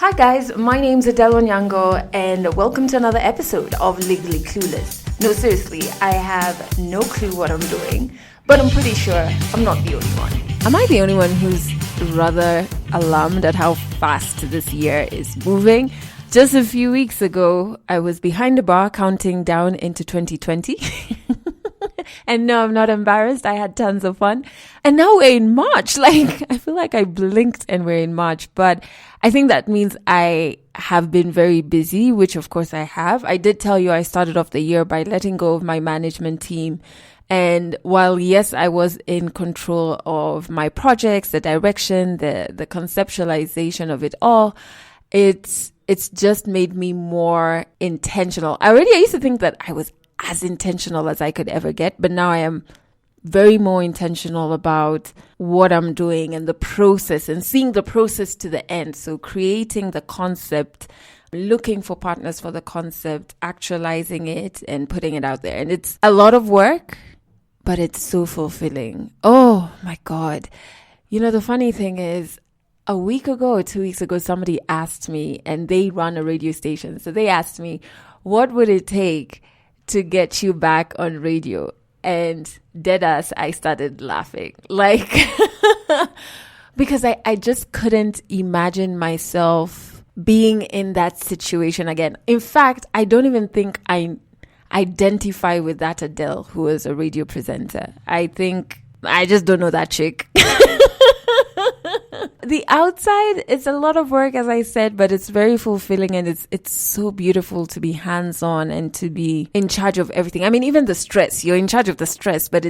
Hi guys, my name's Adele Onyango and welcome to another episode of Legally Clueless. No, seriously, I have no clue what I'm doing, but I'm pretty sure I'm not the only one. Am I the only one who's rather alarmed at how fast this year is moving? Just a few weeks ago, I was behind the bar counting down into 2020. And no, I'm not embarrassed. I had tons of fun. And now we're in March. I feel like I blinked and we're in March. But I think that means I have been very busy, which of course I have. I did tell you I started off the year by letting go of my management team. And while, yes, I was in control of my projects, the direction, the conceptualization of it all, it's just made me more intentional. I used to think that I was as intentional as I could ever get, but now I am very more intentional about what I'm doing and the process and seeing the process to the end. So creating the concept, looking for partners for the concept, actualizing it and putting it out there. And it's a lot of work, but it's so fulfilling. Oh my God. You know, the funny thing is, a week ago or 2 weeks ago, somebody asked me, and they run a radio station. So they asked me, what would it take to get you back on radio? And deadass, I started laughing. Because I just couldn't imagine myself being in that situation again. In fact, I don't even think I identify with that Adele who was a radio presenter. I think I just don't know that chick. The outside, it's a lot of work, as I said, but it's very fulfilling and it's so beautiful to be hands-on and to be in charge of everything. I mean, even the stress, you're in charge of the stress, but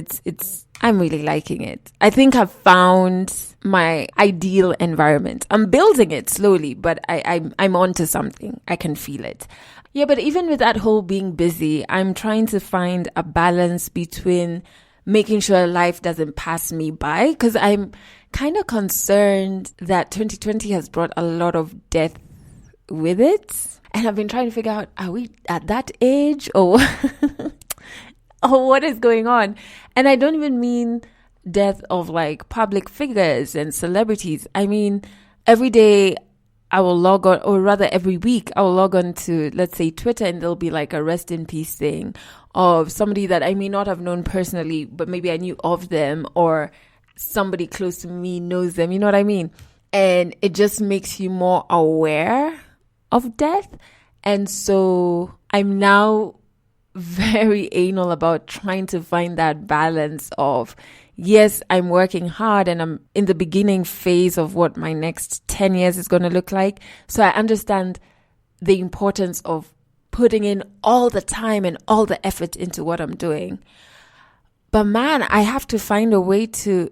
I'm really liking it. I think I've found my ideal environment. I'm building it slowly, but I'm onto something. I can feel it. Yeah, but even with that whole being busy, I'm trying to find a balance between making sure life doesn't pass me by, because I'm kind of concerned that 2020 has brought a lot of death with it. And I've been trying to figure out, are we at that age or, or what is going on? And I don't even mean death of public figures and celebrities. I mean, every day I will log on, or rather every week I will log on to, let's say, Twitter, and there'll be a rest in peace thing of somebody that I may not have known personally, but maybe I knew of them, or somebody close to me knows them. You know what I mean? And it just makes you more aware of death. And so I'm now very anal about trying to find that balance of, yes, I'm working hard and I'm in the beginning phase of what my next 10 years is going to look like. So I understand the importance of putting in all the time and all the effort into what I'm doing. But man, I have to find a way to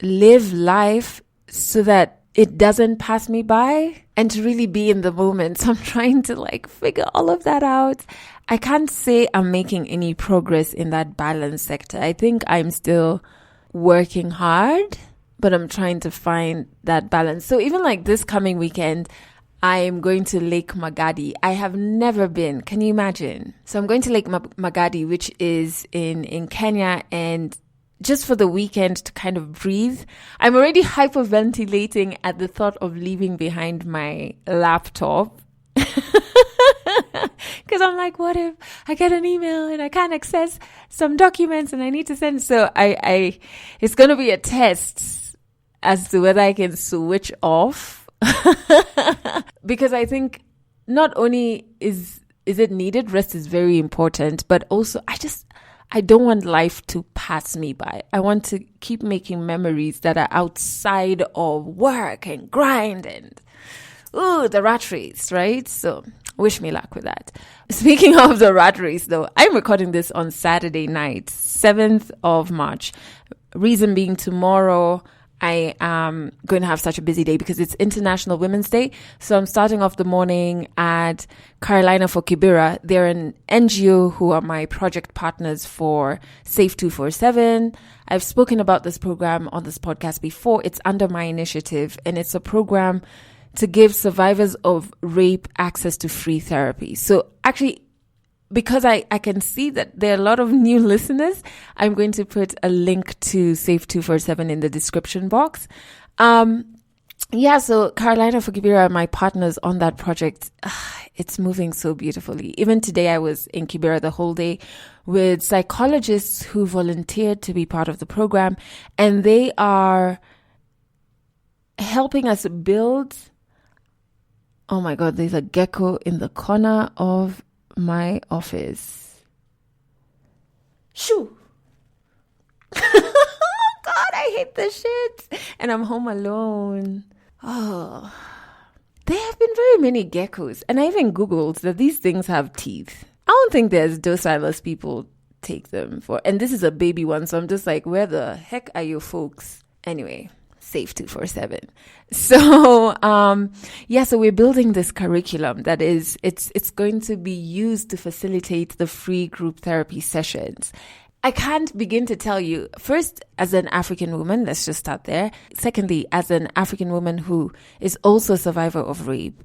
live life so that it doesn't pass me by and to really be in the moment. So I'm trying to figure all of that out. I can't say I'm making any progress in that balance sector. I think I'm still working hard, but I'm trying to find that balance. So even this coming weekend, I am going to Lake Magadi. I have never been. Can you imagine? So I'm going to Lake Magadi, which is in Kenya, and just for the weekend to kind of breathe. I'm already hyperventilating at the thought of leaving behind my laptop. Because I'm like, what if I get an email and I can't access some documents and I need to send? So it's going to be a test as to whether I can switch off. Because I think not only is it needed, rest is very important, but also I don't want life to pass me by. I want to keep making memories that are outside of work and grind and the rat race, right? So wish me luck with that. Speaking of the rat race, though, I'm recording this on Saturday night, 7th of March. Reason being, tomorrow I am going to have such a busy day because it's International Women's Day. So I'm starting off the morning at Carolina for Kibera. They're an NGO who are my project partners for Safe 247. I've spoken about this program on this podcast before. It's under my initiative, and it's a program to give survivors of rape access to free therapy. So actually, because I can see that there are a lot of new listeners, I'm going to put a link to Safe 247 in the description box. yeah, so Carolina Fukibira and my partners on that project, it's moving so beautifully. Even today, I was in Kibera the whole day with psychologists who volunteered to be part of the program, and they are helping us build. Oh my God, there's a gecko in the corner of my office. Shoo! God, I hate this shit. And I'm home alone. Oh, there have been very many geckos. And I even Googled that these things have teeth. I don't think they're as docile as people take them for. And this is a baby one. So I'm just like, where the heck are you folks? Anyway, safe 247. So, so we're building this curriculum that is, it's going to be used to facilitate the free group therapy sessions. I can't begin to tell you, first, as an African woman, let's just start there. Secondly, as an African woman who is also a survivor of rape,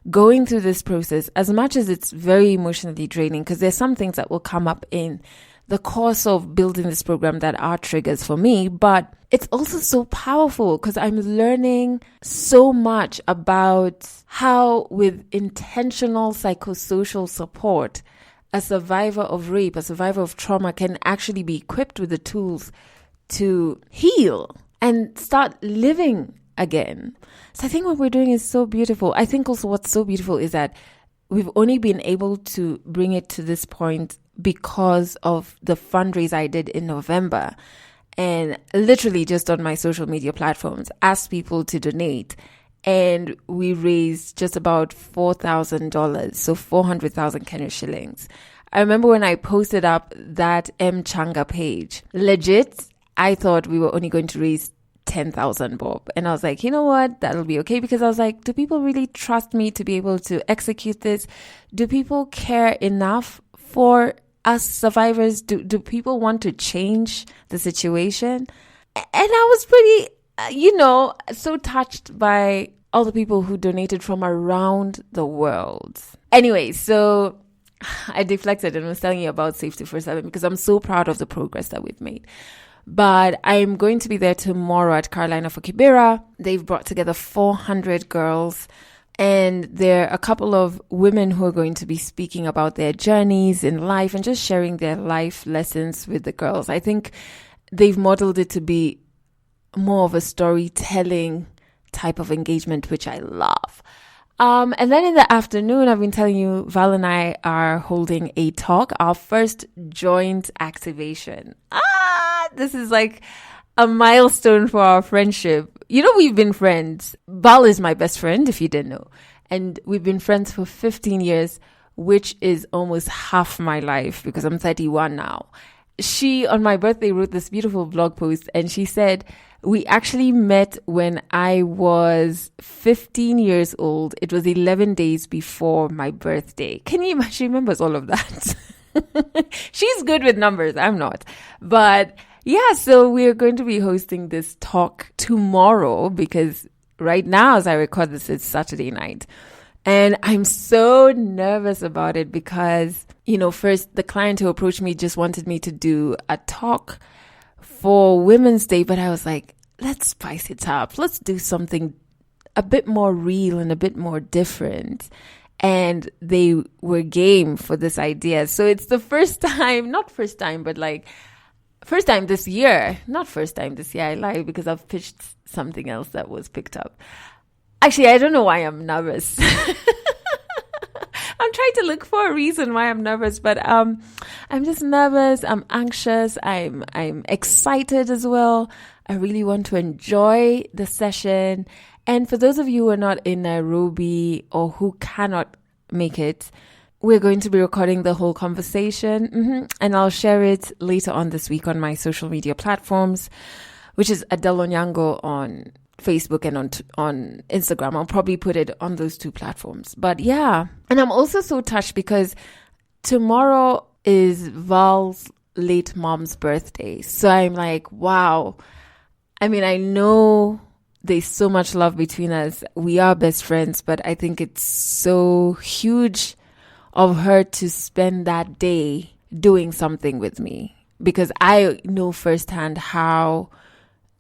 going through this process, as much as it's very emotionally draining, because there's some things that will come up in the course of building this program that are triggers for me, but it's also so powerful because I'm learning so much about how with intentional psychosocial support, a survivor of rape, a survivor of trauma can actually be equipped with the tools to heal and start living again. So I think what we're doing is so beautiful. I think also what's so beautiful is that we've only been able to bring it to this point because of the fundraise I did in November, and literally just on my social media platforms, asked people to donate. And we raised just about $4,000, so 400,000 Kenya shillings. I remember when I posted up that M Changa page, legit, I thought we were only going to raise 10,000 bob. And I was like, you know what? That'll be okay. Because I was like, do people really trust me to be able to execute this? Do people care enough for us survivors? Do people want to change the situation? And I was pretty, so touched by all the people who donated from around the world. Anyway, so I deflected and was telling you about Safe 247 because I'm so proud of the progress that we've made. But I'm going to be there tomorrow at Carolina for Kibera. They've brought together 400 girls, and there are a couple of women who are going to be speaking about their journeys in life and just sharing their life lessons with the girls. I think they've modeled it to be more of a storytelling type of engagement, which I love. And then in the afternoon, I've been telling you, Val and I are holding a talk, our first joint activation. This is like a milestone for our friendship. We've been friends. Val is my best friend, if you didn't know. And we've been friends for 15 years, which is almost half my life because I'm 31 now. She, on my birthday, wrote this beautiful blog post, and she said, we actually met when I was 15 years old. It was 11 days before my birthday. Can you imagine? She remembers all of that. She's good with numbers. I'm not. But yeah, so we're going to be hosting this talk tomorrow because right now, as I record this, it's Saturday night. And I'm so nervous about it because, first the client who approached me just wanted me to do a talk for Women's Day, but I was like, let's spice it up. Let's do something a bit more real and a bit more different. And they were game for this idea. So it's the first time this year. Not first time this year, I lied because I've pitched something else that was picked up. Actually, I don't know why I'm nervous. I'm trying to look for a reason why I'm nervous, but I'm just nervous. I'm anxious. I'm excited as well. I really want to enjoy the session. And for those of you who are not in Nairobi or who cannot make it, we're going to be recording the whole conversation, and I'll share it later on this week on my social media platforms, which is Adele Onyango on Facebook and on Instagram. I'll probably put it on those two platforms. But yeah, and I'm also so touched because tomorrow is Val's late mom's birthday. So I'm like, wow. I mean, I know there's so much love between us. We are best friends, but I think it's so huge of her to spend that day doing something with me because I know firsthand how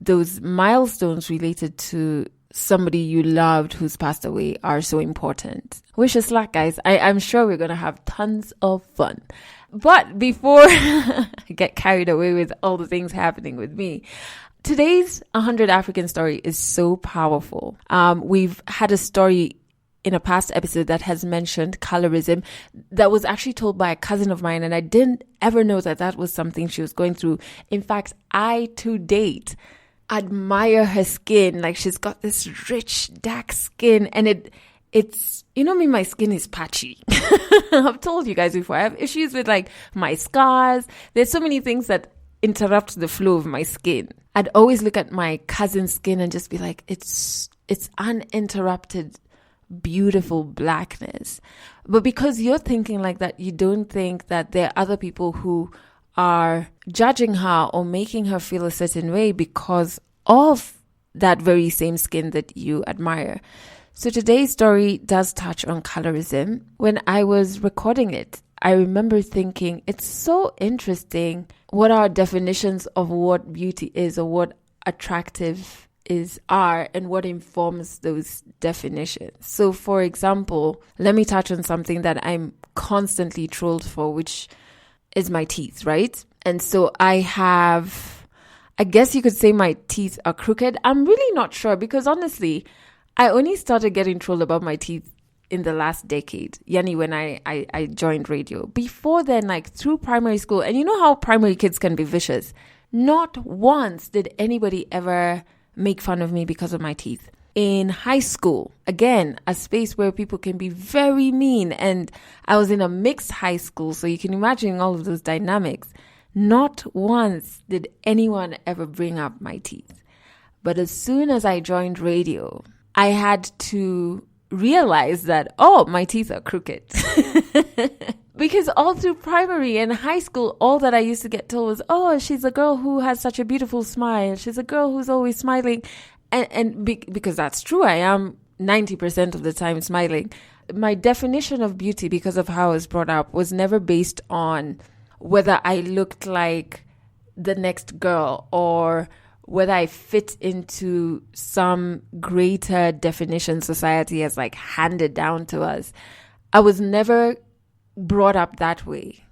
those milestones related to somebody you loved who's passed away are so important. Wish us luck, guys. I'm sure we're going to have tons of fun. But before I get carried away with all the things happening with me, today's 100 African story is so powerful. We've had a story in a past episode that has mentioned colorism that was actually told by a cousin of mine, and I didn't ever know that that was something she was going through. In fact, I to date admire her skin. Like, she's got this rich, dark skin, and it's, you know me, my skin is patchy. I've told you guys before, I have issues with like my scars. There's so many things that interrupt the flow of my skin. I'd always look at my cousin's skin and just be like, it's uninterrupted, beautiful blackness. But because you're thinking like that, you don't think that there are other people who are judging her or making her feel a certain way because of that very same skin that you admire. So today's story does touch on colorism. When I was recording it, I remember thinking it's so interesting what our definitions of what beauty is or what attractive are and what informs those definitions. So for example, let me touch on something that I'm constantly trolled for, which is my teeth, right? And so I guess you could say my teeth are crooked. I'm really not sure because honestly, I only started getting trolled about my teeth in the last decade, yani when I joined radio. Before then, like through primary school, and you know how primary kids can be vicious. Not once did anybody ever make fun of me because of my teeth. In high school, again, a space where people can be very mean, and I was in a mixed high school, so you can imagine all of those dynamics. Not once did anyone ever bring up my teeth. But as soon as I joined radio, I had to realize that, oh, my teeth are crooked. Because all through primary and high school, all that I used to get told was, oh, she's a girl who has such a beautiful smile. She's a girl who's always smiling. Because that's true, I am 90% of the time smiling. My definition of beauty, because of how I was brought up, was never based on whether I looked like the next girl or whether I fit into some greater definition society has like handed down to us. I was never brought up that way.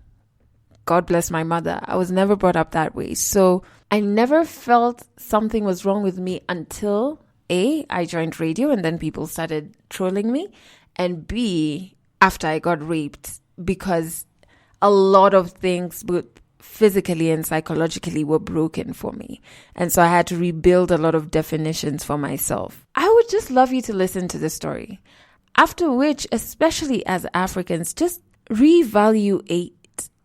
God bless my mother. I was never brought up that way. So I never felt something was wrong with me until A, I joined radio and then people started trolling me, and B, after I got raped, because a lot of things both physically and psychologically were broken for me. And so I had to rebuild a lot of definitions for myself. I would just love you to listen to the story. After which, especially as Africans, just reevaluate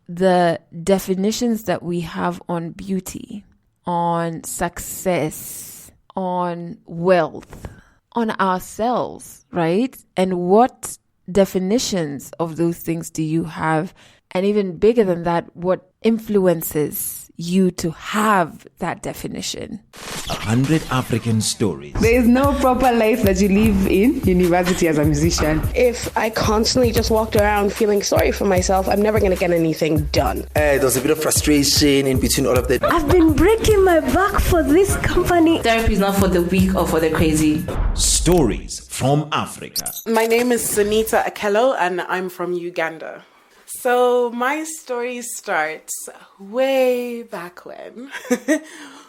the definitions that we have on beauty, on success, on wealth, on ourselves, right? And what definitions of those things do you have? And even bigger than that, what influences you to have that definition? 100 African stories. There is no proper life that you live in university as a musician. If I constantly just walked around feeling sorry for myself, I'm never going to get anything done. There was a bit of frustration in between all of that. I've been breaking my back for this company. Therapy is not for the weak or for the crazy. Stories from Africa. My name is Sunita Akello and I'm from Uganda. So my story starts way back when. Oh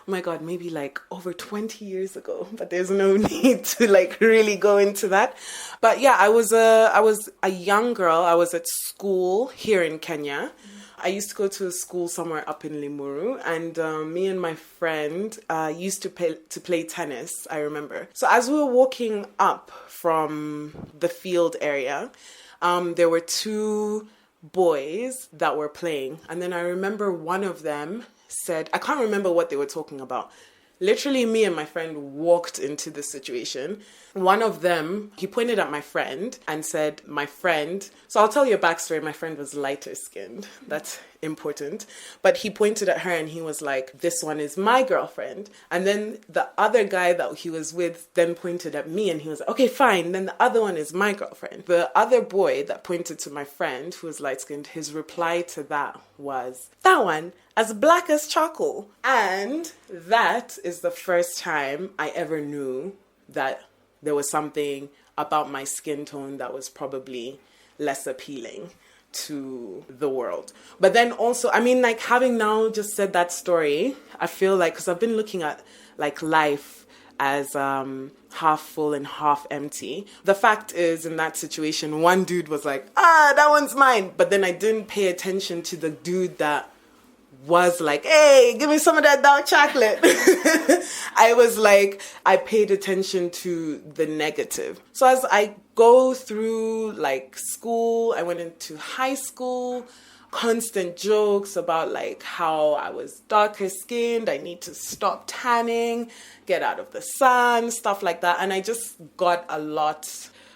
my God, maybe like over 20 years ago, but there's no need to like really go into that. But yeah, I was a young girl. I was at school here in Kenya. I used to go to a school somewhere up in Limuru, and me and my friend used to play tennis, I remember. So as we were walking up from the field area, there were two boys that were playing, and then I remember one of them said, I can't remember what they were talking about. Literally, me and my friend walked into the situation. One of them, he pointed at my friend and said, my friend, so I'll tell you a backstory. My friend was lighter skinned. That's important. But he pointed at her and he was like, this one is my girlfriend. And then the other guy that he was with then pointed at me and he was like, okay, fine. Then the other one is my girlfriend. The other boy that pointed to my friend who was light skinned, his reply to that was, that one, as black as charcoal. And that is the first time I ever knew that there was something about my skin tone that was probably less appealing to the world. But then also, I mean, like, having now just said that story, I feel like, because I've been looking at like life as half full and half empty. The fact is, in that situation, one dude was like, that one's mine. But then I didn't pay attention to the dude that was like, hey, give me some of that dark chocolate. I paid attention to the negative. So as I go through like school, I went into high school, constant jokes about like how I was darker skinned, I need to stop tanning, get out of the sun, stuff like that. And I just got a lot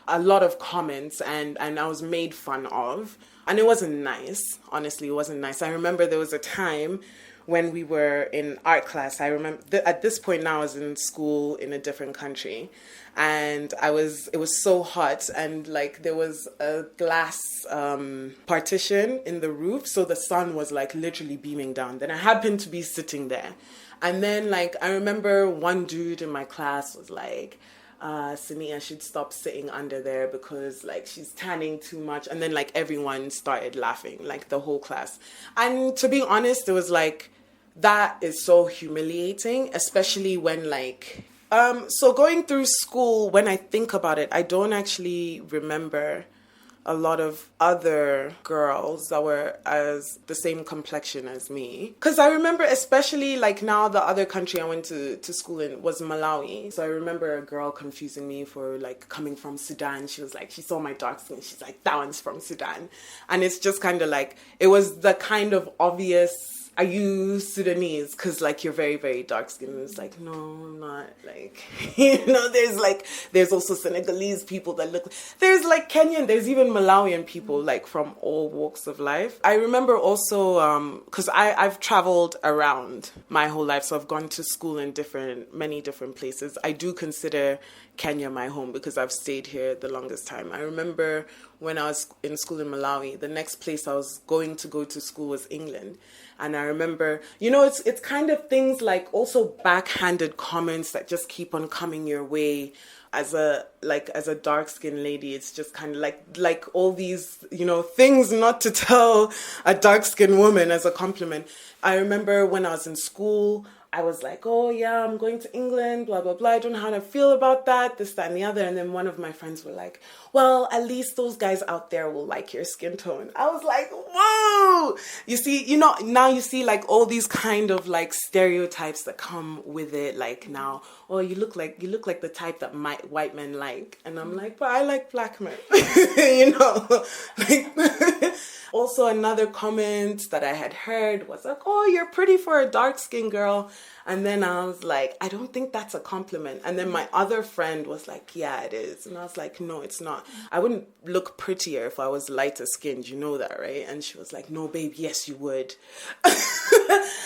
of comments and I was made fun of. And it wasn't nice. Honestly, it wasn't nice. I remember there was a time when we were in art class. I remember at this point now I was in school in a different country. And it was so hot, and like there was a glass partition in the roof, so the sun was like literally beaming down. Then I happened to be sitting there, and then like I remember one dude in my class was like, Sania should stop sitting under there because like she's tanning too much. And then like everyone started laughing, like the whole class. And to be honest, it was like, that is so humiliating, especially when like, so going through school, when I think about it, I don't actually remember a lot of other girls that were as the same complexion as me. Because I remember, especially like now, the other country I went to school in was Malawi. So I remember a girl confusing me for like coming from Sudan. She was like, she saw my dark skin. She's like, that one's from Sudan. And it's just kind of like, it was the kind of obvious, are you Sudanese? Because like you're very, very dark skinned. It's like, no, I'm not. Like, you know, there's also Senegalese people that look, there's like Kenyan, there's even Malawian people like from all walks of life. I remember also, because I've traveled around my whole life. So I've gone to school in many different places. I do consider Kenya my home because I've stayed here the longest time. I remember when I was in school in Malawi, the next place I was going to school was England. And I remember, you know, it's kind of things like also backhanded comments that just keep on coming your way. As a dark-skinned lady, it's just kind of like all these, you know, things not to tell a dark-skinned woman as a compliment. I remember when I was in school, I was like, oh yeah, I'm going to England, blah, blah, blah. I don't know how to feel about that, this, that, and the other. And then one of my friends were like, well, at least those guys out there will like your skin tone. I was like, whoa! You see, you know, now you see like all these kind of like stereotypes that come with it. Like now, oh, you look like the type that white men like. And I'm like, but I like black men, you know, like... Also, another comment that I had heard was like, oh, you're pretty for a dark-skinned girl. And then I was like, I don't think that's a compliment. And then my other friend was like, yeah, it is. And I was like, no, it's not. I wouldn't look prettier if I was lighter skinned. You know that, right? And she was like, no, babe, yes, you would.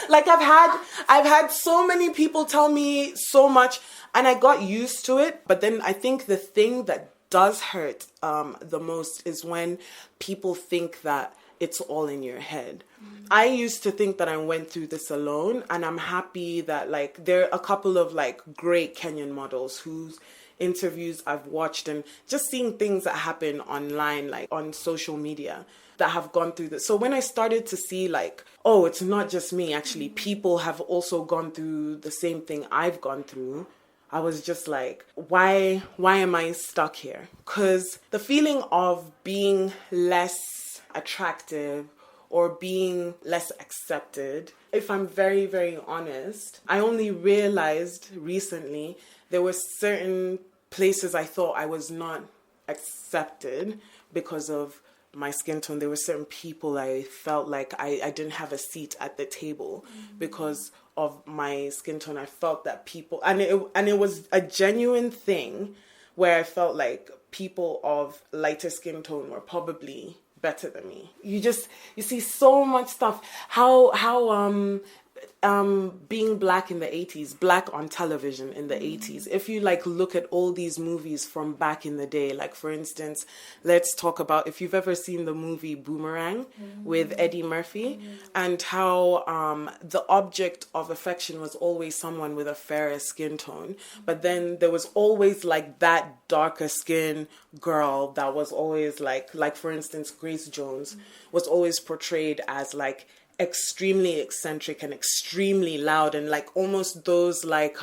Like I've had so many people tell me so much and I got used to it. But then I think the thing that does hurt the most is when people think that it's all in your head. I used to think that I went through this alone, and I'm happy that like there are a couple of like great Kenyan models whose interviews I've watched and just seeing things that happen online, like on social media, that have gone through this. So when I started to see like, oh, it's not just me, actually people have also gone through the same thing I've gone through, I was just like, why am I stuck here? Because the feeling of being less attractive or being less accepted, if I'm very, very honest, I only realized recently there were certain places I thought I was not accepted because of my skin tone. There were certain people I felt like I didn't have a seat at the table because of my skin tone. I felt that people, and it was a genuine thing where I felt like people of lighter skin tone were probably better than me. You see so much stuff. How being black in the 80s, black on television in the 80s. If you like look at all these movies from back in the day, like for instance, let's talk about, if you've ever seen the movie Boomerang with Eddie Murphy, and how the object of affection was always someone with a fairer skin tone, but then there was always like that darker skin girl that was always like for instance, Grace Jones was always portrayed as like extremely eccentric and extremely loud, and like almost those like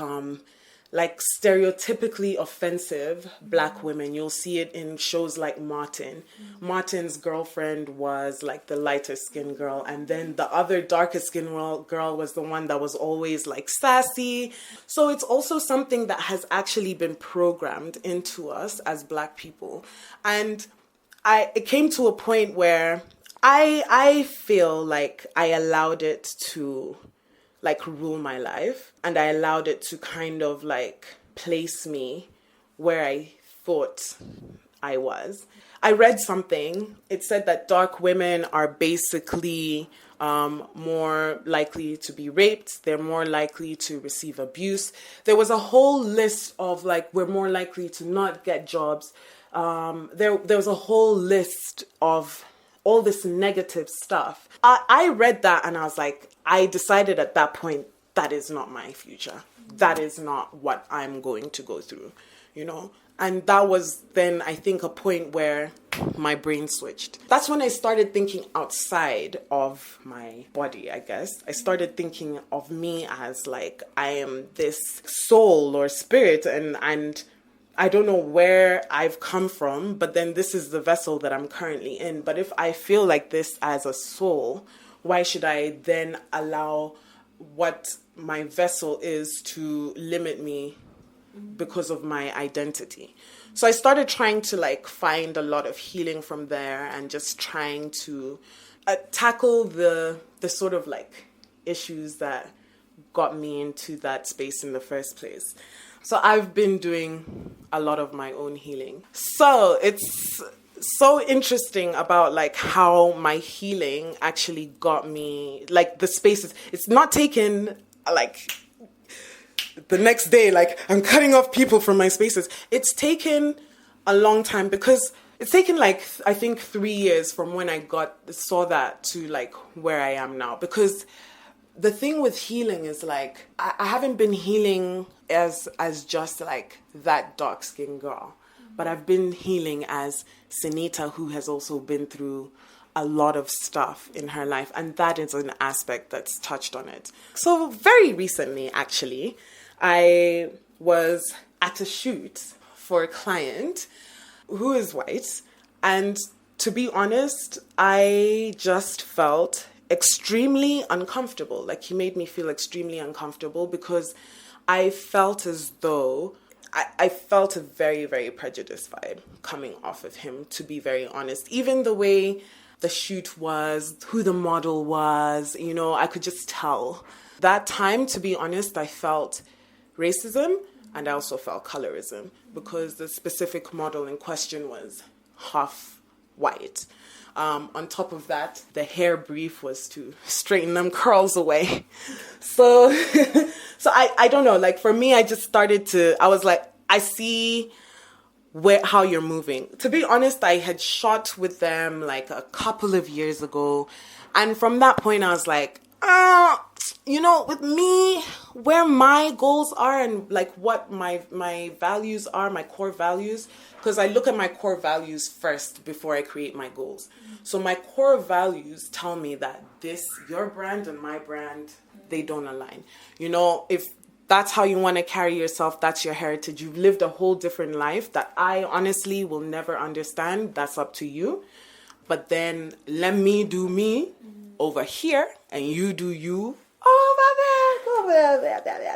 stereotypically offensive black women. You'll see it in shows like Martin. Martin's girlfriend was like the lighter skinned girl, and then the other darker skinned girl was the one that was always like sassy. So it's also something that has actually been programmed into us as black people. And it came to a point where I feel like I allowed it to like rule my life, and I allowed it to kind of like place me where I thought I was. I read something. It said that dark women are basically more likely to be raped. They're more likely to receive abuse. There was a whole list of like, we're more likely to not get jobs. There was a whole list of all this negative stuff. I read that and I was like, I decided at that point, that is not my future. That is not what I'm going to go through, you know? And that was then, I think, a point where my brain switched. That's when I started thinking outside of my body, I guess. I started thinking of me as like, I am this soul or spirit, and I don't know where I've come from, but then this is the vessel that I'm currently in. But if I feel like this as a soul, why should I then allow what my vessel is to limit me because of my identity? So I started trying to like find a lot of healing from there, and just trying to tackle the sort of like issues that got me into that space in the first place. So I've been doing a lot of my own healing. So it's so interesting about like how my healing actually got me, like the spaces. It's not taken like the next day, like I'm cutting off people from my spaces. It's taken a long time, because it's taken like, I think 3 years from when I saw that to like where I am now. Because the thing with healing is like, I haven't been healing as just like that dark skinned girl, but I've been healing as Senita, who has also been through a lot of stuff in her life. And that is an aspect that's touched on it. So very recently, actually, I was at a shoot for a client who is white. And to be honest, I just felt extremely uncomfortable. Like, he made me feel extremely uncomfortable, because I felt as though I felt a very, very prejudiced vibe coming off of him, to be very honest. Even the way the shoot was, who the model was, you know, I could just tell. That time, to be honest, I felt racism, and I also felt colorism, because the specific model in question was half white. On top of that, the hair brief was to straighten them curls away. So I don't know, like for me, I was like, I see how you're moving. To be honest, I had shot with them like a couple of years ago. And from that point, I was like, you know, with me, where my goals are and like what my values are, my core values, because I look at my core values first before I create my goals. So my core values tell me that your brand and my brand, they don't align. You know, if that's how you want to carry yourself, that's your heritage. You've lived a whole different life that I honestly will never understand. That's up to you. But then let me do me over here and you do you over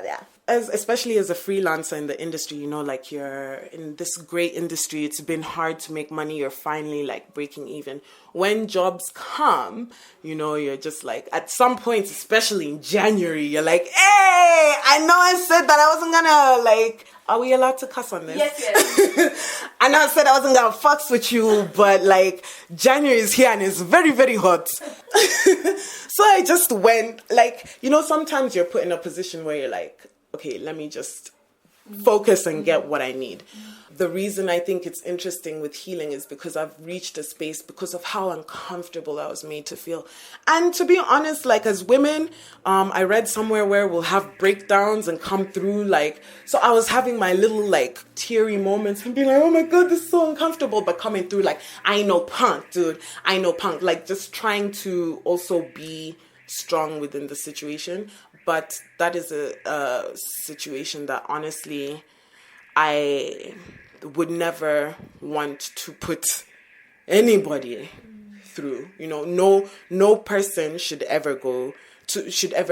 there. especially as a freelancer in the industry, you know, like you're in this great industry, it's been hard to make money, you're finally like breaking even. When jobs come, you know, you're just like, at some point, especially in January, you're like, hey, I know I said that I wasn't gonna, like, are we allowed to cuss on this? Yes. I know I said I wasn't gonna fucks with you, but like, January is here and it's very, very hot. So I just went, like, you know, sometimes you're put in a position where you're like, okay, let me just focus and get what I need. The reason I think it's interesting with healing is because I've reached a space because of how uncomfortable I was made to feel. And to be honest, like as women, I read somewhere where we'll have breakdowns and come through like, so I was having my little like teary moments and being like, oh my God, this is so uncomfortable. But coming through like, I know punk, dude. I know punk. Like just trying to also be strong within the situation. But that is a situation that honestly, I would never want to put anybody through. You know, no person should ever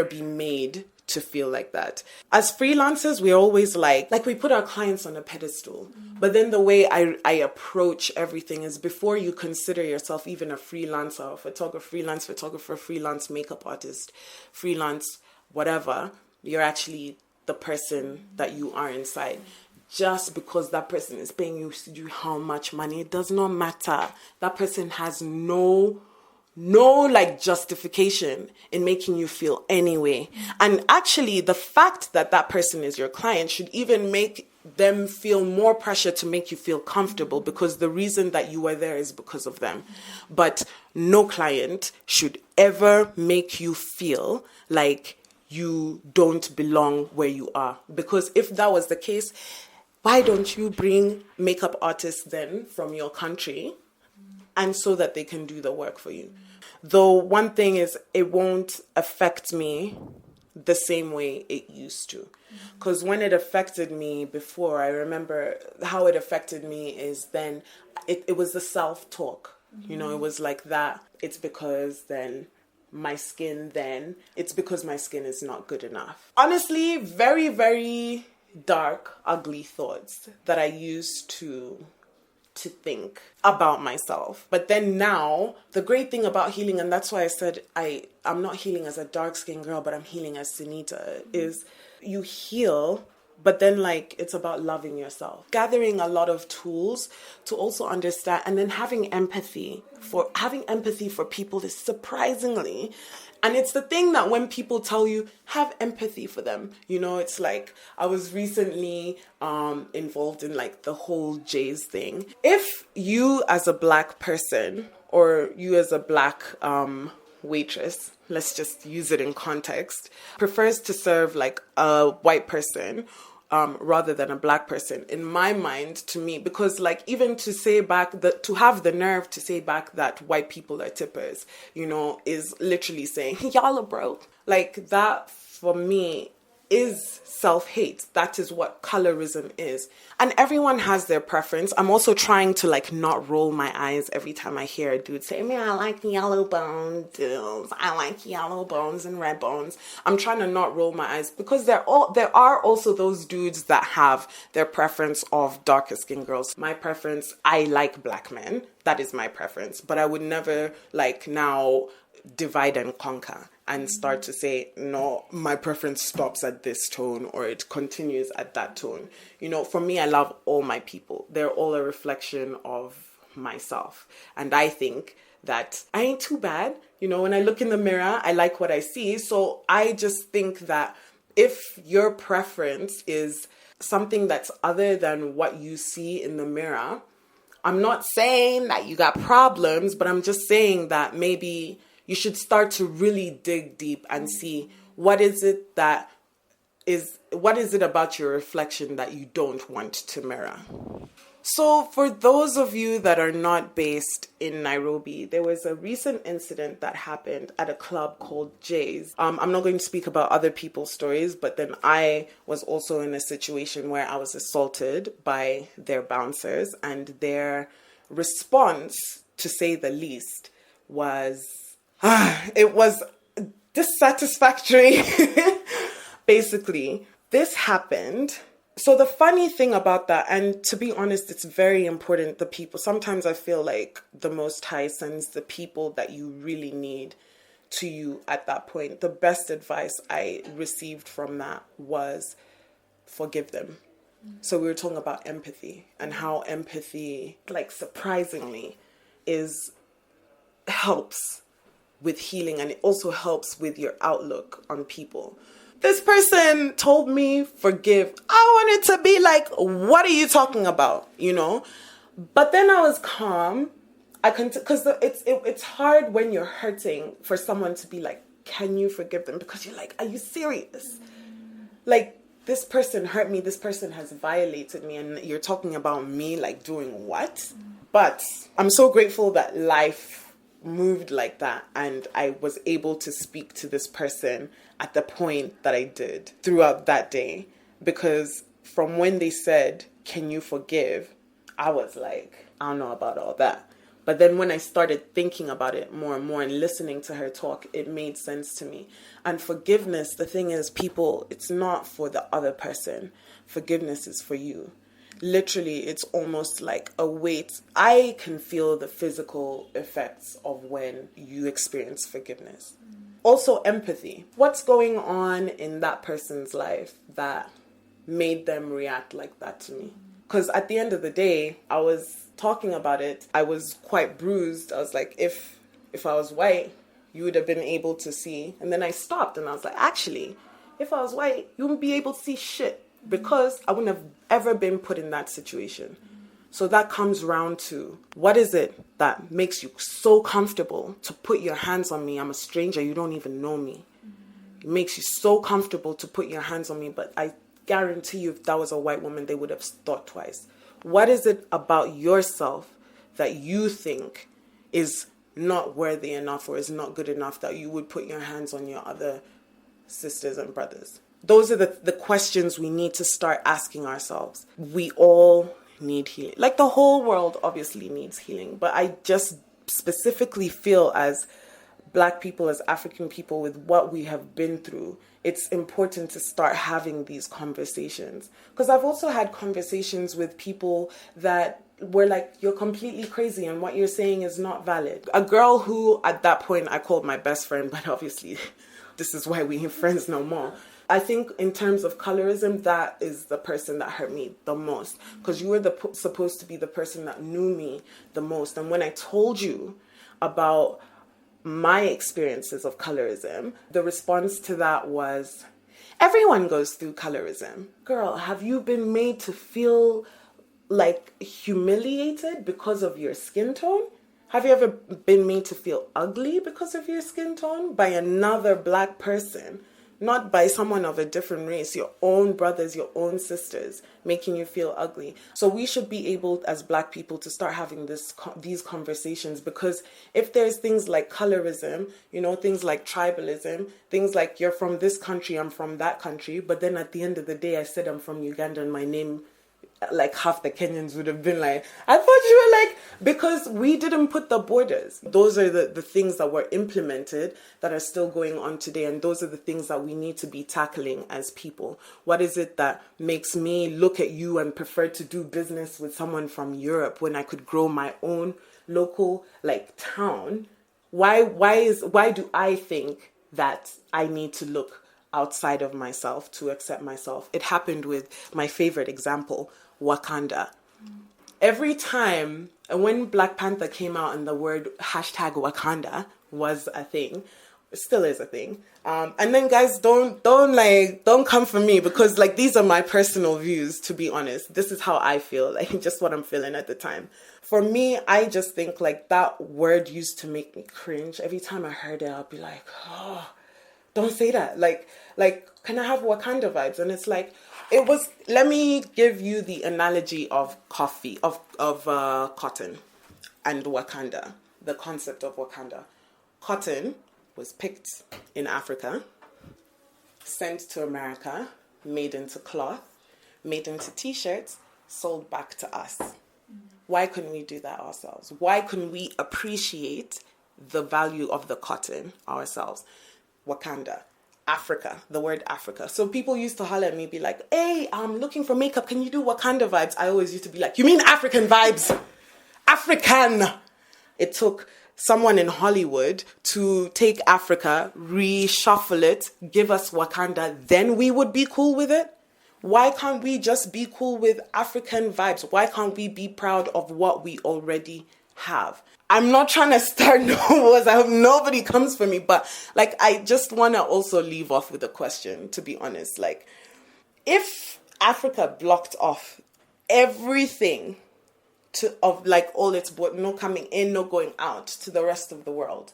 be made to feel like that. As freelancers, we're always like we put our clients on a pedestal. But then the way I approach everything is before you consider yourself even a freelancer, a photographer, freelance makeup artist, freelance whatever, you're actually the person that you are inside. Just because that person is paying you how much money, it does not matter. That person has no like justification in making you feel anyway. And actually the fact that that person is your client should even make them feel more pressure to make you feel comfortable, because the reason that you are there is because of them. But no client should ever make you feel like you don't belong where you are. Because if that was the case, why don't you bring makeup artists then from your country, and so that they can do the work for you? Though one thing is, it won't affect me the same way it used to. Because when it affected me before, I remember how it affected me is then it was the self-talk. You know, it was like that. It's because my skin is not good enough. Honestly, very, very dark, ugly thoughts that I used to think about myself. But then now, the great thing about healing, and that's why I said I'm not healing as a dark-skinned girl, but I'm healing as Sunita, is you heal, but then like it's about loving yourself. Gathering a lot of tools to also understand, and then having empathy for people is surprisingly, and it's the thing that when people tell you, have empathy for them, you know, it's like, I was recently involved in like the whole Jays thing. If you as a black person, or you as a black waitress, let's just use it in context, prefers to serve like a white person rather than a black person, in my mind, to me, because like even to say back that, to have the nerve to say back that white people are tippers, you know, is literally saying y'all are broke. Like that for me is self-hate. That is what colorism is. And everyone has their preference. I'm also trying to like not roll my eyes every time I hear a dude say, man, I like yellow bones, dudes. I like yellow bones and red bones. I'm trying to not roll my eyes, because there are also those dudes that have their preference of darker skinned girls. My preference, I like black men. That is my preference. But I would never like now divide and conquer and start to say, no, my preference stops at this tone or it continues at that tone. You know, for me, I love all my people. They're all a reflection of myself. And I think that I ain't too bad. You know, when I look in the mirror, I like what I see. So I just think that if your preference is something that's other than what you see in the mirror, I'm not saying that you got problems, but I'm just saying that maybe you should start to really dig deep and see what is it about your reflection that you don't want to mirror. So for those of you that are not based in Nairobi, there was a recent incident that happened at a club called Jay's. I'm not going to speak about other people's stories, but then I was also in a situation where I was assaulted by their bouncers, and their response, to say the least, was it was dissatisfactory. Basically, this happened. So the funny thing about that, and to be honest, it's very important, the people. Sometimes I feel like the Most High sends the people that you really need to you at that point. The best advice I received from that was forgive them. So we were talking about empathy and how empathy, like surprisingly, helps with healing, and it also helps with your outlook on people. This person told me forgive. I wanted to be like, what are you talking about? You know? But then I was calm. Because it's hard when you're hurting for someone to be like, can you forgive them? Because you're like, are you serious? Like, this person hurt me. This person has violated me. And you're talking about me, like, doing what? But I'm so grateful that life moved like that. And I was able to speak to this person at the point that I did throughout that day. Because from when they said, can you forgive? I was like, I don't know about all that. But then when I started thinking about it more and more and listening to her talk, it made sense to me. And forgiveness, the thing is, people, it's not for the other person. Forgiveness is for you. Literally, it's almost like a weight. I can feel the physical effects of when you experience forgiveness. Also, empathy. What's going on in that person's life that made them react like that to me? Because at the end of the day, I was talking about it. I was quite bruised. I was like, if I was white, you would have been able to see. And then I stopped and I was like, actually, if I was white, you wouldn't be able to see shit because I wouldn't have ever been put in that situation. So that comes round to, what is it that makes you so comfortable to put your hands on me? I'm a stranger. You don't even know me. It makes you so comfortable to put your hands on me. But I guarantee you, if that was a white woman, they would have thought twice. What is it about yourself that you think is not worthy enough or is not good enough that you would put your hands on your other sisters and brothers? Those are the questions we need to start asking ourselves. We all need healing. Like, the whole world obviously needs healing. But I just specifically feel as Black people, as African people, with what we have been through, it's important to start having these conversations. Because I've also had conversations with people that were like, you're completely crazy and what you're saying is not valid. A girl who at that point I called my best friend, but obviously this is why we ain't friends no more. I think in terms of colorism, that is the person that hurt me the most. Because you were supposed to be the person that knew me the most. And when I told you about my experiences of colorism, the response to that was, everyone goes through colorism. Girl, have you been made to feel like humiliated because of your skin tone? Have you ever been made to feel ugly because of your skin tone by another Black person? Not by someone of a different race, your own brothers, your own sisters, making you feel ugly. So we should be able, as Black people, to start having these conversations, because if there's things like colorism, you know, things like tribalism, things like you're from this country, I'm from that country, but then at the end of the day, I said I'm from Uganda and my name, like half the Kenyans would have been like, I thought you were like, because we didn't put the borders. Those are the things that were implemented that are still going on today. And those are the things that we need to be tackling as people. What is it that makes me look at you and prefer to do business with someone from Europe when I could grow my own local like town? Why do I think that I need to look outside of myself to accept myself? It happened with my favorite example, Wakanda. Every time, and when Black Panther came out and the word #Wakanda was a thing, it still is a thing. And then guys, don't come for me, because like these are my personal views, to be honest. This is how I feel, like just what I'm feeling at the time. For me, I just think like that word used to make me cringe. Every time I heard it, I'd be like, oh, don't say that. Like, can I have Wakanda vibes? And it's like, let me give you the analogy of coffee, of cotton and Wakanda, the concept of Wakanda. Cotton was picked in Africa, sent to America, made into cloth, made into t-shirts, sold back to us. Why couldn't we do that ourselves? Why couldn't we appreciate the value of the cotton ourselves? Wakanda. Africa, the word Africa. So people used to holler at me, be like, hey, I'm looking for makeup. Can you do Wakanda vibes? I always used to be like, you mean African vibes? African. It took someone in Hollywood to take Africa, reshuffle it, give us Wakanda, then we would be cool with it. Why can't we just be cool with African vibes? Why can't we be proud of what we already have? I'm not trying to start no wars. I hope nobody comes for me. But like, I just want to also leave off with a question, to be honest. Like, if Africa blocked off everything of like all its no coming in, no going out to the rest of the world,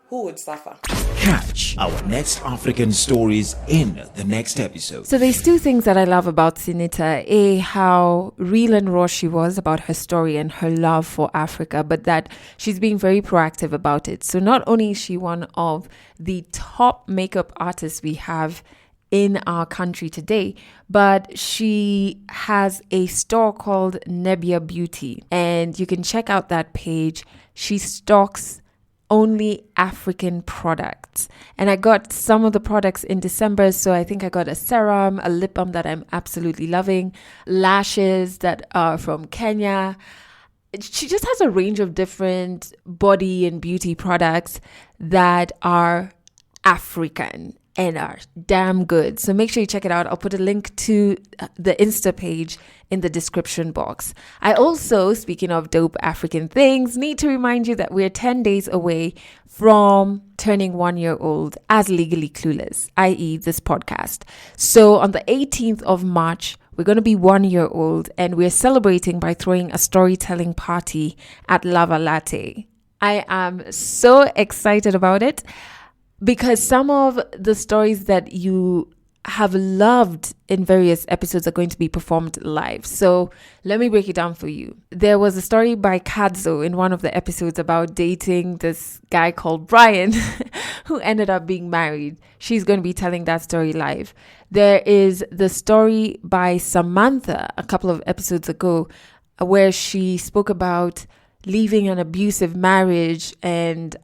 who would suffer? Catch our next African stories in the next episode. So there's two things that I love about Sinita. A, how real and raw she was about her story and her love for Africa, but that she's being very proactive about it. So not only is she one of the top makeup artists we have in our country today, but she has a store called Nebbia Beauty, and you can check out that page. She stocks only African products, and I got some of the products in December. So I think I got a serum, a lip balm that I'm absolutely loving, lashes that are from Kenya. She just has a range of different body and beauty products that are African and are damn good. So make sure you check it out. I'll put a link to the Insta page in the description box. I also, speaking of dope African things, need to remind you that we're 10 days away from turning 1 year old as Legally Clueless, i.e. this podcast. So on the 18th of March, we're going to be 1 year old, and we're celebrating by throwing a storytelling party at Lava Latte. I am so excited about it, because some of the stories that you have loved in various episodes are going to be performed live. So let me break it down for you. There was a story by Kadzo in one of the episodes about dating this guy called Brian who ended up being married. She's going to be telling that story live. There is the story by Samantha a couple of episodes ago where she spoke about leaving an abusive marriage and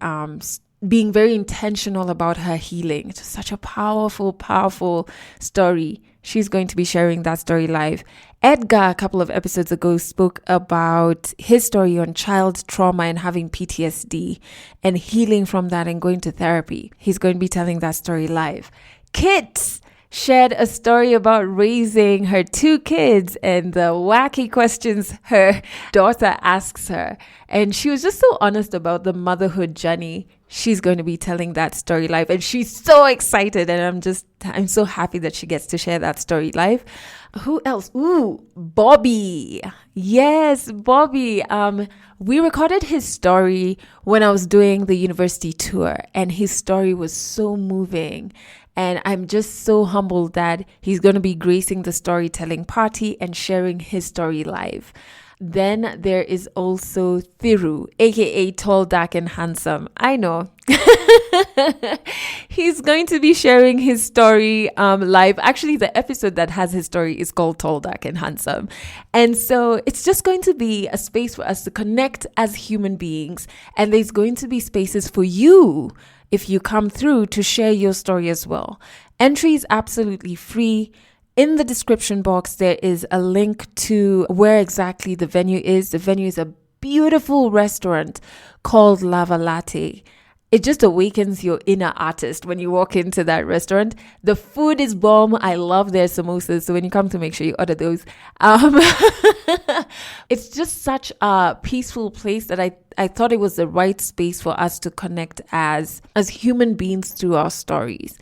being very intentional about her healing. It's such a powerful, powerful story. She's going to be sharing that story live. Edgar, a couple of episodes ago, spoke about his story on child trauma and having PTSD and healing from that and going to therapy. He's going to be telling that story live. Kit shared a story about raising her 2 kids and the wacky questions her daughter asks her. And she was just so honest about the motherhood journey. She's going to be telling that story live, and she's so excited, and I'm so happy that she gets to share that story live. Who else? Ooh, Bobby. Yes, Bobby. We recorded his story when I was doing the university tour, and his story was so moving. And I'm just so humbled that he's going to be gracing the storytelling party and sharing his story live. Then there is also Thiru, aka Tall, Dark and Handsome. I know. He's going to be sharing his story live. Actually, the episode that has his story is called Tall, Dark and Handsome. And so it's just going to be a space for us to connect as human beings. And there's going to be spaces for you, if you come through, to share your story as well. Entry is absolutely free. In the description box, there is a link to where exactly the venue is. The venue is a beautiful restaurant called Lava Latte. It just awakens your inner artist when you walk into that restaurant. The food is bomb. I love their samosas. So when you come to, make sure you order those. It's just such a peaceful place that I thought it was the right space for us to connect as human beings through our stories.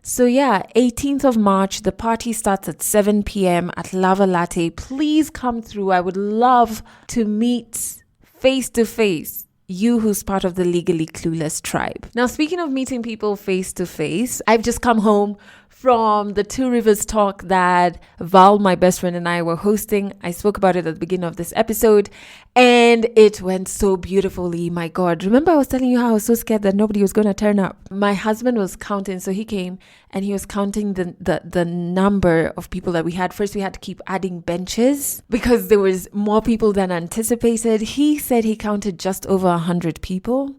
So yeah, 18th of March, the party starts at 7 p.m. at Lava Latte. Please come through. I would love to meet face to face you who's part of the Legally Clueless tribe. Now, speaking of meeting people face to face, I've just come home from the Two Rivers talk that Val, my best friend, and I were hosting. I spoke about it at the beginning of this episode, and it went so beautifully. My God. Remember I was telling you how I was so scared that nobody was going to turn up? My husband was counting, so he came and he was counting the number of people that we had. First, we had to keep adding benches because there was more people than anticipated. He said he counted just over 100 people,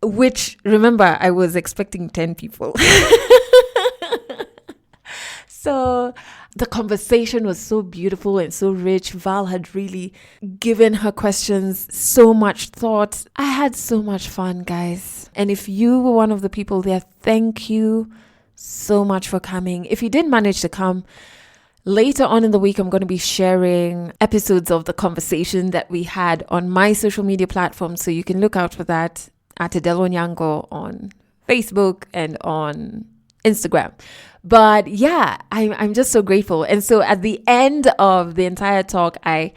which, remember, I was expecting 10 people. So the conversation was so beautiful and so rich. Val had really given her questions so much thought. I had so much fun, guys. And if you were one of the people there, thank you so much for coming. If you did manage to come, later on in the week, I'm going to be sharing episodes of the conversation that we had on my social media platforms. So you can look out for that at Adele Onyango on Facebook and on Instagram. But yeah, I'm just so grateful. And so at the end of the entire talk, I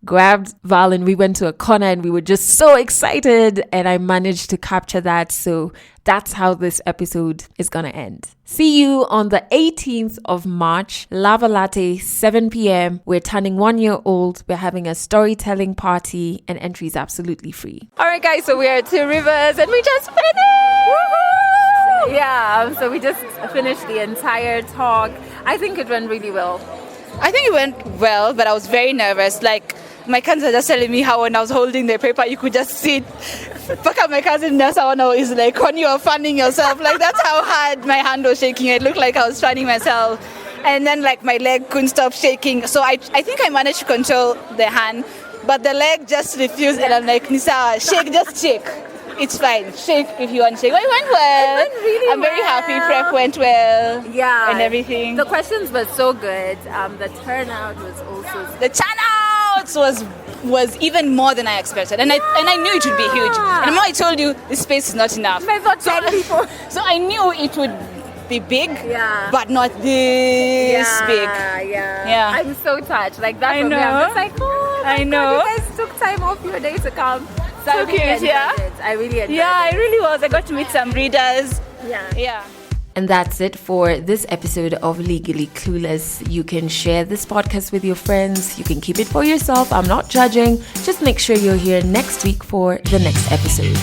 grabbed Val and we went to a corner and we were just so excited, and I managed to capture that. So that's how this episode is going to end. See you on the 18th of March, Lava Latte, 7 p.m. We're turning 1 year old. We're having a storytelling party and entry is absolutely free. All right, guys, so we are at Two Rivers and we just finished. Woohoo! Yeah, so we just finished the entire talk. I think it went really well. I think it went well, but I was very nervous. Like, my cousins are just telling me how when I was holding the paper, you could just see it. Back at my cousin Nasawano is like, when you are fanning yourself. Like, that's how hard my hand was shaking. It looked like I was fanning myself. And then, like, my leg couldn't stop shaking. So I think I managed to control the hand, but the leg just refused. And I'm like, Nisa, shake, just shake. It's fine. Shake if you want to shake. Well, it went well. It went really I'm very happy. Prep went well. Yeah. And everything. The questions were so good. The turnout was also... The turnout was even more than I expected. And I knew it would be huge. And the more I told you, the space is not enough. I thought 10 people. So I knew it would be big, but not this big. Yeah. I'm so touched. Like that for me. I'm just like, oh my God, you guys took time off your day to come. So I really enjoyed it. I really enjoyed it. Yeah, I really was. I got to meet some readers. Yeah. And that's it for this episode of Legally Clueless. You can share this podcast with your friends. You can keep it for yourself. I'm not judging. Just make sure you're here next week for the next episode.